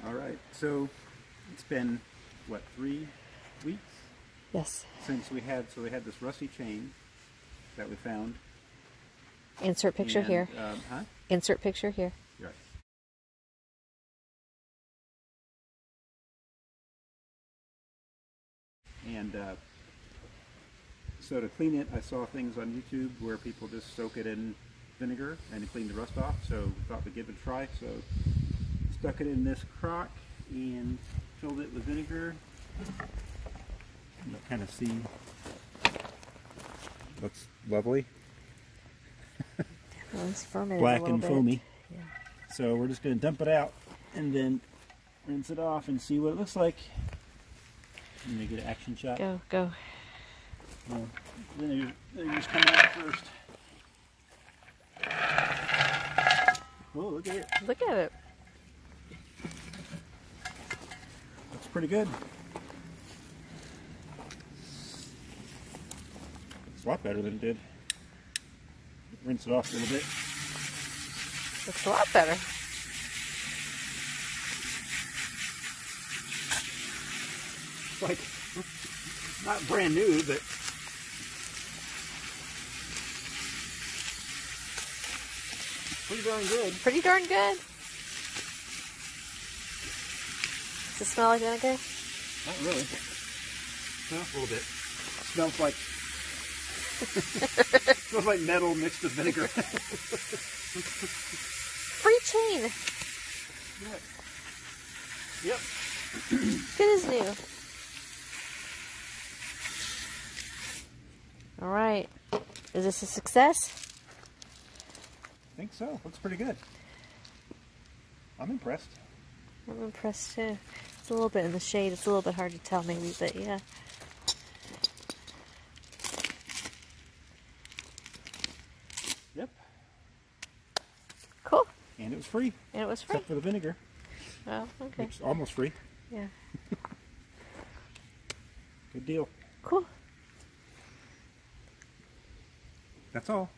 All right, so it's been, what, 3 weeks? Yes. Since we had this rusty chain that we found. Insert picture here. Huh? Insert picture here. Right. And so to clean it, I saw things on YouTube where people just soak it in vinegar and clean the rust off. So we thought we'd give it a try. So stuck it in this crock and filled it with vinegar. You'll kind of see. Looks lovely. Well, it's fermented Black a little and bit. foamy. Yeah. So we're just going to dump it out and then rinse it off and see what it looks like. I'm going to get an action shot. Go, go. Well, then they're just coming out first. Oh, look at it. Look at it. Looks pretty good. It's a lot better than it did. Rinse it off a little bit. Looks a lot better. It's like, not brand new, but pretty darn good. Pretty darn good. Does it smell like vinegar? Not really. No, a little bit. Smells like smells like metal mixed with vinegar. Free chain. Yep. Good as new. All right. Is this a success? I think so. Looks pretty good. I'm impressed. I'm impressed too. It's a little bit in the shade. It's a little bit hard to tell maybe, but yeah. Yep. Cool. And it was free. And it was free. Except for the vinegar. Oh, okay. Which is almost free. Yeah. Good deal. Cool. That's all.